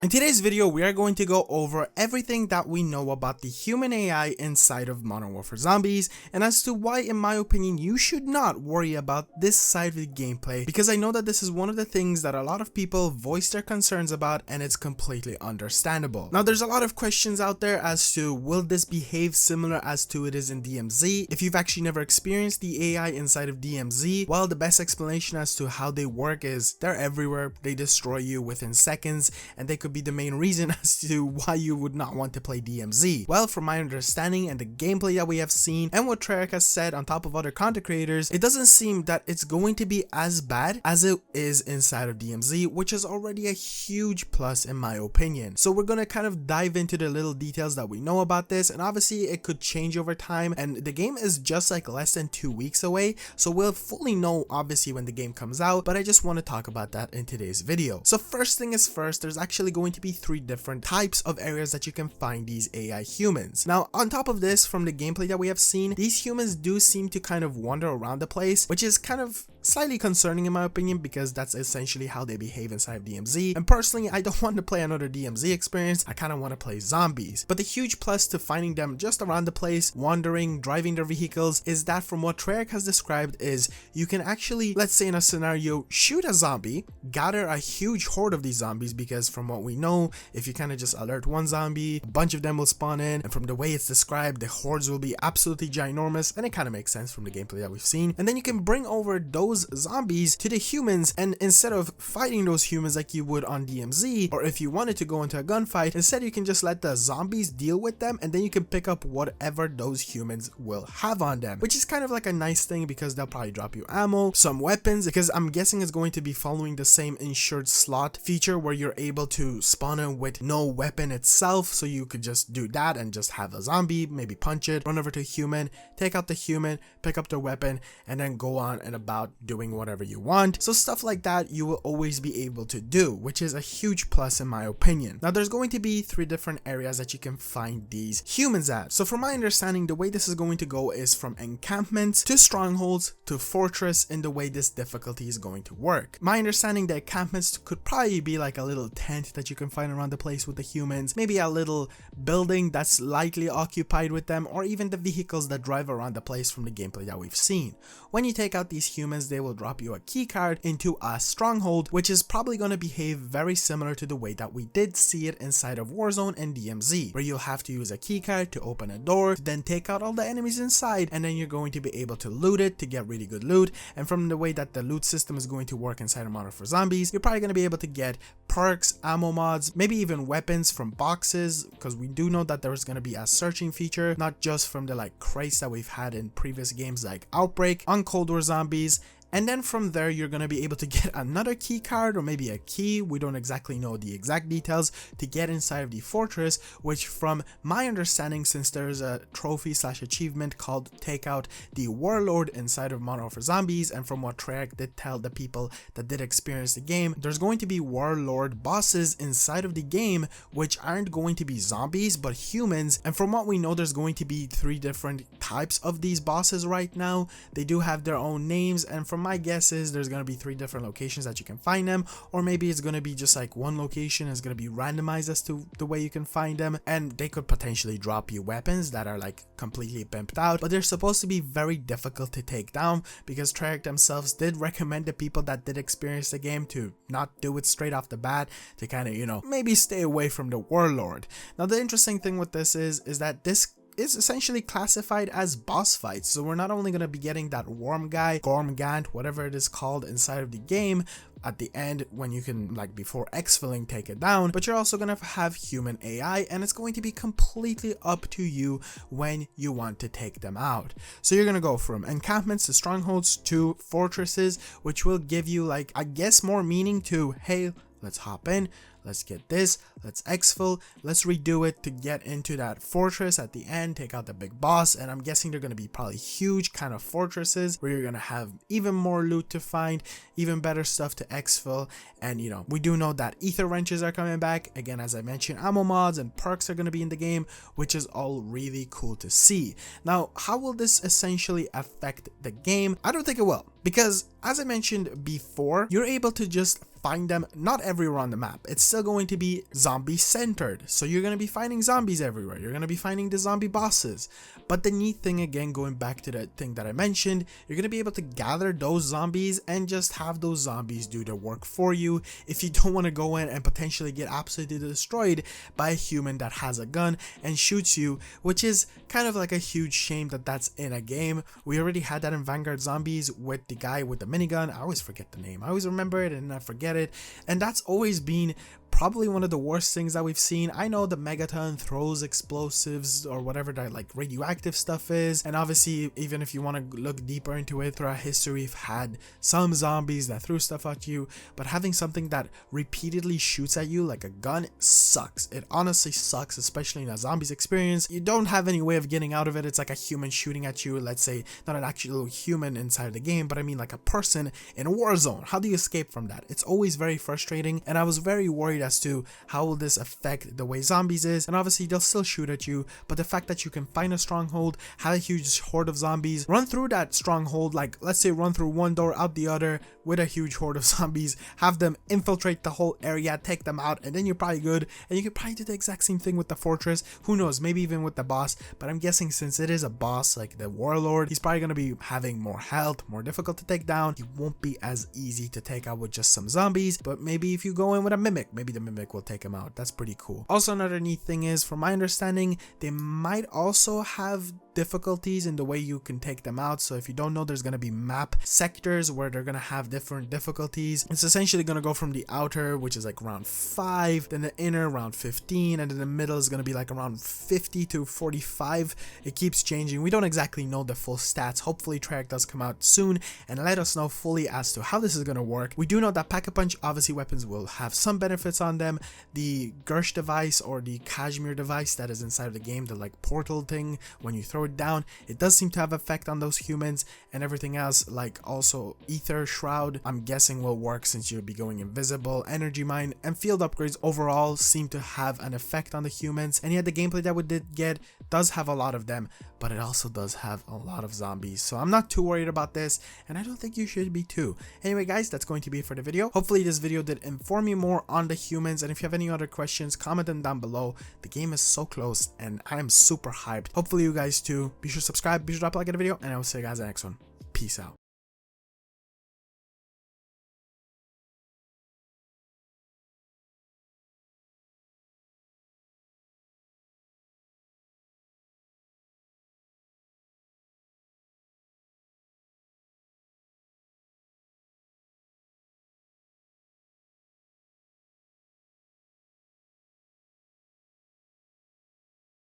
In today's video, we are going to go over everything that we know about the human AI inside of Modern Warfare Zombies, and as to why, in my opinion, you should not worry about this side of the gameplay, because I know that this is one of the things that a lot of people voice their concerns about, and it's completely understandable. Now, there's a lot of questions out there as to will this behave similar as to it is in DMZ. If you've actually never experienced the AI inside of DMZ, well, the best explanation as to how they work is they're everywhere, they destroy you within seconds, and they could be the main reason as to why you would not want to play DMZ. Well, from my understanding and the gameplay that we have seen and what Treyarch has said on top of other content creators, it doesn't seem that it's going to be as bad as it is inside of DMZ, which is already a huge plus in my opinion. So we're gonna kind of dive into the little details that we know about this, and obviously it could change over time, and the game is just like less than 2 weeks away, so we'll fully know obviously when the game comes out, but I just want to talk about that in today's video. So first thing is first, there's actually going to be 3 different types of areas that you can find these AI humans. Now, on top of this, from the gameplay that we have seen, these humans do seem to kind of wander around the place, which is kind of slightly concerning in my opinion, because that's essentially how they behave inside of DMZ, and personally I don't want to play another DMZ experience. I kind of want to play zombies. But the huge plus to finding them just around the place, wandering, driving their vehicles, is that from what Treyarch has described is you can actually, let's say in a scenario, shoot a zombie, gather a huge horde of these zombies, because from what we know, if you kind of just alert one zombie, a bunch of them will spawn in, and from the way it's described, the hordes will be absolutely ginormous, and it kind of makes sense from the gameplay that we've seen. And then you can bring over those zombies to the humans, and instead of fighting those humans like you would on DMZ, or if you wanted to go into a gunfight, instead you can just let the zombies deal with them, and then you can pick up whatever those humans will have on them, which is kind of like a nice thing, because they'll probably drop you ammo, some weapons, because I'm guessing it's going to be following the same insured slot feature where you're able to spawn in with no weapon itself, so you could just do that and just have a zombie, maybe punch it, run over to a human, take out the human, pick up their weapon, and then go on and about doing whatever you want. So stuff like that you will always be able to do, which is a huge plus in my opinion. Now, there's going to be 3 different areas that you can find these humans at. So from my understanding, the way this is going to go is from encampments to strongholds to fortress in the way this difficulty is going to work. My understanding, the encampments could probably be like a little tent that you can find around the place with the humans, maybe a little building that's lightly occupied with them, or even the vehicles that drive around the place from the gameplay that we've seen. When you take out these humans, they will drop you a key card into a stronghold, which is probably going to behave very similar to the way that we did see it inside of Warzone and DMZ, where you'll have to use a key card to open a door, to then take out all the enemies inside, and then you're going to be able to loot it to get really good loot. And from the way that the loot system is going to work inside of Modern Warfare Zombies, you're probably going to be able to get perks, ammo mods, maybe even weapons from boxes, because we do know that there's going to be a searching feature, not just from the like crates that we've had in previous games like Outbreak on Cold War Zombies. And then from there, you're going to be able to get another key card, or maybe a key, we don't exactly know the exact details, to get inside of the fortress, which from my understanding, since there's a trophy / achievement called Take Out the Warlord inside of Modern Warfare Zombies, and from what Treyarch did tell the people that did experience the game, there's going to be Warlord bosses inside of the game, which aren't going to be zombies, but humans. And from what we know, there's going to be 3 different types of these bosses right now. They do have their own names, and from my guess is there's going to be 3 different locations that you can find them, or maybe it's going to be just like one location is going to be randomized as to the way you can find them, and they could potentially drop you weapons that are like completely pimped out, but they're supposed to be very difficult to take down, because Treyarch themselves did recommend the people that did experience the game to not do it straight off the bat, to kind of, you know, maybe stay away from the Warlord. Now, the interesting thing with this is that this is essentially classified as boss fights, so we're not only going to be getting that worm guy, Gormgant, whatever it is called inside of the game at the end when you can, like before exfilling, take it down, but you're also going to have human AI, and it's going to be completely up to you when you want to take them out. So you're going to go from encampments to strongholds to fortresses, which will give you, like, I guess more meaning to, hey, let's hop in, let's get this, let's exfil, let's redo it to get into that fortress at the end, take out the big boss. And I'm guessing they're going to be probably huge kind of fortresses where you're going to have even more loot to find, even better stuff to exfil. And you know, we do know that ether wrenches are coming back again, as I mentioned, ammo mods and perks are going to be in the game, which is all really cool to see. Now, how will this essentially affect the game? I don't think it will, because as I mentioned before, you're able to just find them not everywhere on the map. It's still going to be zombie centered. So you're going to be finding zombies everywhere. You're going to be finding the zombie bosses. But the neat thing, again, going back to the thing that I mentioned, you're going to be able to gather those zombies and just have those zombies do their work for you if you don't want to go in and potentially get absolutely destroyed by a human that has a gun and shoots you, which is kind of like a huge shame that that's in a game. We already had that in Vanguard Zombies with the guy with the minigun. I always forget the name. I always remember it and I forget it, and that's always been probably one of the worst things that we've seen. I know the Megaton throws explosives or whatever that like radioactive stuff is, and obviously even if you want to look deeper into it, throughout history we've had some zombies that threw stuff at you, but having something that repeatedly shoots at you like a gun sucks. It honestly sucks, especially in a zombies experience. You don't have any way of getting out of it. It's like a human shooting at you. Let's say not an actual human inside the game, but I mean like a person in a war zone. How do you escape from that? It's always very frustrating, and I was very worried as to how will this affect the way zombies is. And obviously they'll still shoot at you, but the fact that you can find a stronghold, have a huge horde of zombies, run through that stronghold, like let's say run through one door out the other with a huge horde of zombies, have them infiltrate the whole area, take them out, and then you're probably good. And you could probably do the exact same thing with the fortress, who knows, maybe even with the boss. But I'm guessing since it is a boss like the warlord, he's probably going to be having more health, more difficult to take down. He won't be as easy to take out with just some zombies, but maybe if you go in with a mimic, maybe the mimic will take him out. That's pretty cool. Also, another neat thing is, from my understanding, they might also have difficulties in the way you can take them out. So if you don't know, there's going to be map sectors where they're going to have different difficulties. It's essentially going to go from the outer, which is like round 5, then the inner round 15, and then the middle is going to be like around 50 to 45. It keeps changing. We don't exactly know the full stats. Hopefully Treyarch does come out soon and let us know fully as to how this is going to work. We do know that Pack-a-Punch obviously weapons will have some benefits on them. The Gersh device or the Kashmir device that is inside of the game, the like portal thing, when you throw it down, it does seem to have effect on those humans, and everything else like also Ether Shroud I'm guessing will work since you'll be going invisible. Energy Mine and field upgrades overall seem to have an effect on the humans, and yet the gameplay that we did get does have a lot of them, but it also does have a lot of zombies. So I'm not too worried about this, and I don't think you should be too. Anyway guys, that's going to be it for the video. Hopefully this video did inform you more on the humans, and if you have any other questions, comment them down below. The game is so close and I am super hyped. Hopefully you guys too. Be sure to subscribe, be sure to drop a like on the video, and I will see you guys in the next one. Peace out.